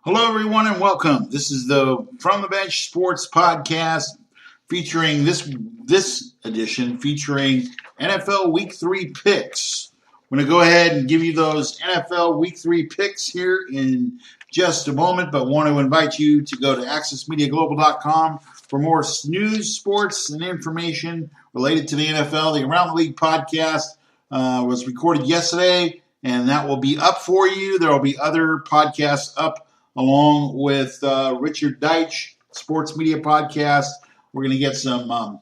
Hello, everyone, and welcome. This is the From the Bench Sports Podcast featuring this edition featuring NFL Week 3 picks. I'm going to go ahead and give you those NFL Week 3 picks here in just a moment, but want to invite you to go to accessmediaglobal.com for more news, sports, and information related to the NFL. The Around the League podcast was recorded yesterday, and that will be up for you. There will be other podcasts up along with Richard Deitch, Sports Media Podcast. We're going to get some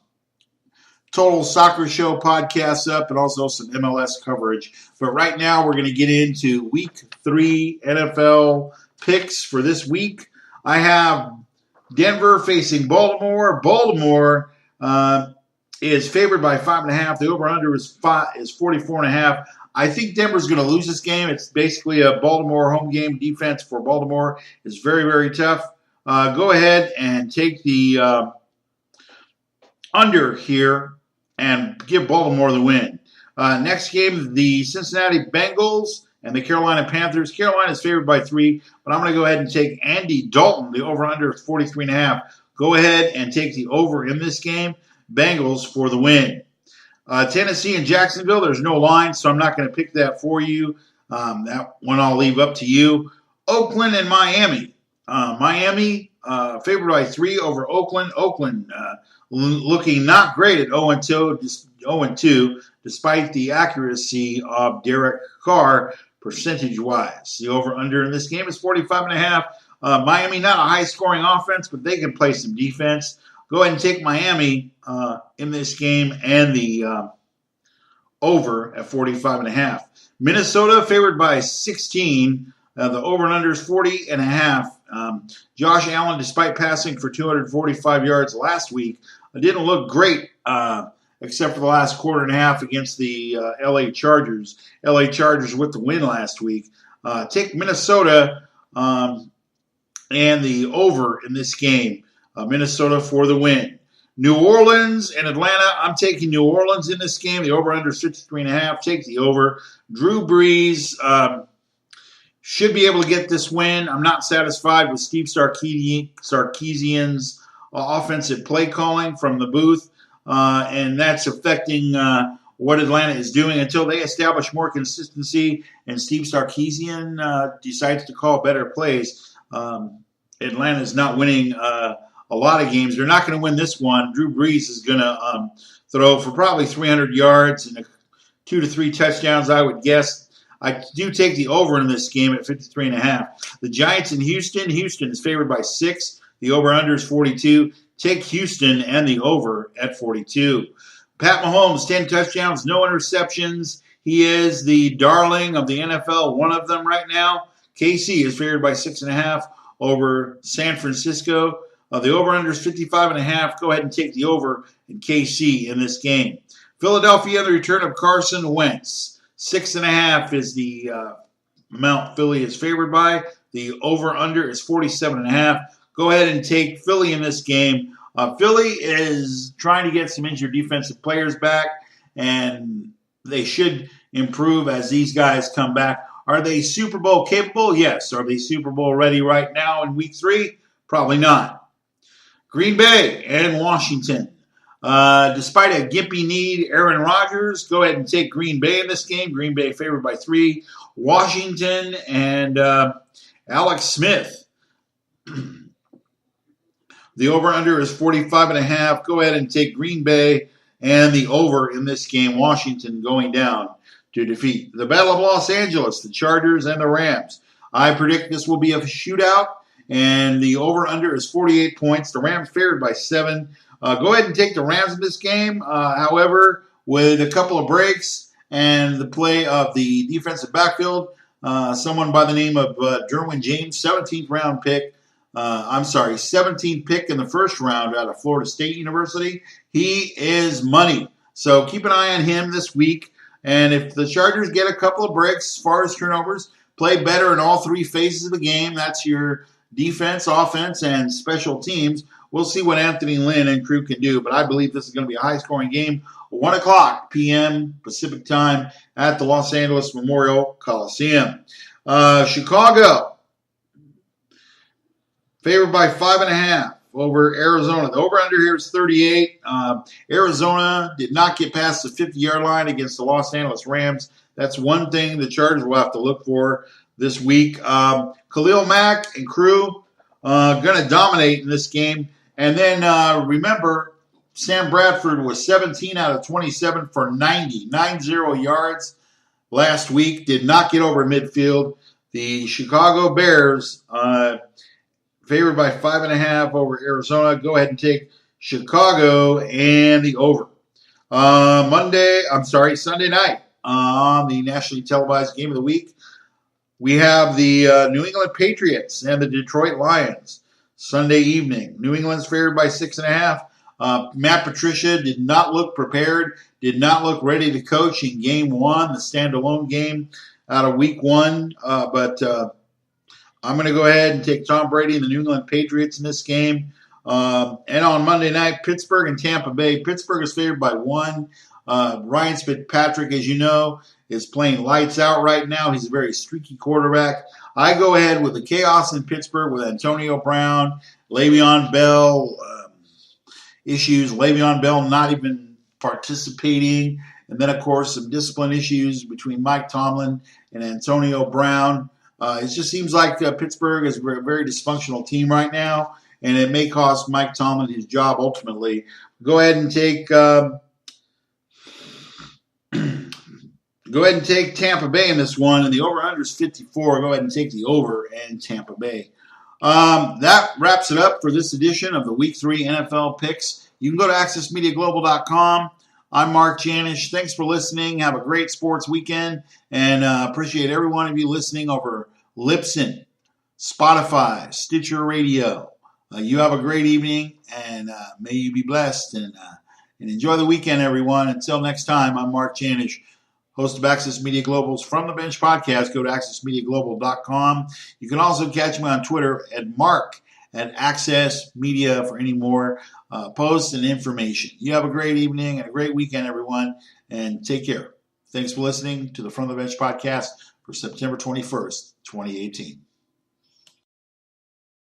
Total Soccer Show podcasts up and also some MLS coverage. But right now we're going to get into Week 3 NFL picks for this week. I have Denver facing Baltimore. Baltimore is favored by 5.5. The over-under is 44.5. I think Denver's going to lose this game. It's basically a Baltimore home game. Defense for Baltimore is very, very tough. Go ahead and take the under here and give Baltimore the win. Next game, the Cincinnati Bengals and the Carolina Panthers. Carolina is favored by 3, but I'm going to go ahead and take Andy Dalton. The over-under is 43.5. Go ahead and take the over in this game. Bengals for the win. Tennessee and Jacksonville, there's no line, so I'm not going to pick that for you. That one I'll leave up to you. Oakland and Miami. Miami favored by 3 over Oakland. Oakland looking not great at 0-2, despite the accuracy of Derek Carr percentage-wise. The over-under in this game is 45.5. Miami, not a high-scoring offense, but they can play some defense. Go ahead and take Miami in this game and the over at 45.5. Minnesota favored by 16. The over and under is 40.5. Josh Allen, despite passing for 245 yards last week, didn't look great except for the last quarter and a half against the LA Chargers. LA Chargers with the win last week. Take Minnesota and the over in this game. Minnesota for the win. New Orleans and Atlanta. I'm taking New Orleans in this game. The over-under is 53.5. Take the over. Drew Brees should be able to get this win. I'm not satisfied with Steve Sarkisian's offensive play calling from the booth, and that's affecting what Atlanta is doing until they establish more consistency and Steve Sarkisian decides to call better plays. Atlanta is not winning a lot of games. They're not going to win this one. Drew Brees is going to throw for probably 300 yards and 2 to 3 touchdowns, I would guess. I do take the over in this game at 53.5. The Giants in Houston. Houston is favored by 6. The over-under is 42. Take Houston and the over at 42. Pat Mahomes, 10 touchdowns, no interceptions. He is the darling of the NFL, one of them right now. KC is favored by 6.5 over San Francisco. The over-under is 55.5. Go ahead and take the over in KC in this game. Philadelphia and the return of Carson Wentz. 6.5 is the amount Philly is favored by. The over-under is 47.5. Go ahead and take Philly in this game. Philly is trying to get some injured defensive players back, and they should improve as these guys come back. Are they Super Bowl capable? Yes. Are they Super Bowl ready right now in Week 3? Probably not. Green Bay and Washington. Despite a gimpy knee, Aaron Rodgers, go ahead and take Green Bay in this game. Green Bay favored by 3. Washington and Alex Smith. The over-under is 45.5. Go ahead and take Green Bay and the over in this game. Washington going down to defeat the Battle of Los Angeles, the Chargers and the Rams. I predict this will be a shootout. And the over-under is 48 points. The Rams favored by 7. Go ahead and take the Rams in this game. However, with a couple of breaks and the play of the defensive backfield, someone by the name of Derwin James, 17th pick in the first round out of Florida State University. He is money. So keep an eye on him this week. And if the Chargers get a couple of breaks as far as turnovers, play better in all 3 phases of the game, that's your defense, offense, and special teams. We'll see what Anthony Lynn and crew can do, but I believe this is going to be a high-scoring game. 1 o'clock p.m. Pacific time at the Los Angeles Memorial Coliseum. Chicago Favored by 5.5 over Arizona. The over-under here is 38. Arizona did not get past the 50-yard line against the Los Angeles Rams. That's one thing the Chargers will have to look for this week. Khalil Mack and crew going to dominate in this game. And then remember, Sam Bradford was 17 out of 27 for 90 yards last week. Did not get over midfield. The Chicago Bears favored by 5.5 over Arizona. Go ahead and take Chicago and the over. Sunday night on the nationally televised game of the week, we have the New England Patriots and the Detroit Lions. Sunday evening, New England's favored by 6.5. Matt Patricia did not look prepared, did not look ready to coach in game one, the standalone game out of week one. But I'm going to go ahead and take Tom Brady and the New England Patriots in this game. And on Monday night, Pittsburgh and Tampa Bay. Pittsburgh is favored by 1. Ryan Fitzpatrick, as you know, is playing lights out right now. He's a very streaky quarterback. I go ahead with the chaos in Pittsburgh with Antonio Brown, Le'Veon Bell issues. Le'Veon Bell not even participating. And then, of course, some discipline issues between Mike Tomlin and Antonio Brown. It just seems like Pittsburgh is a very dysfunctional team right now, and it may cost Mike Tomlin his job ultimately. Go ahead and take Tampa Bay in this one, and the over-under is 54. Go ahead and take the over and Tampa Bay. That wraps it up for this edition of the Week 3 NFL Picks. You can go to accessmediaglobal.com. I'm Mark Janish. Thanks for listening. Have a great sports weekend, and appreciate every one of you listening over Libsyn, Spotify, Stitcher Radio. You have a great evening, and may you be blessed, and enjoy the weekend, everyone. Until next time, I'm Mark Janish, host of Access Media Global's From the Bench podcast. Go to accessmediaglobal.com. You can also catch me on Twitter at Access Media for any more posts and information. You have a great evening and a great weekend, everyone, and take care. Thanks for listening to the From the Bench podcast for September 21st, 2018.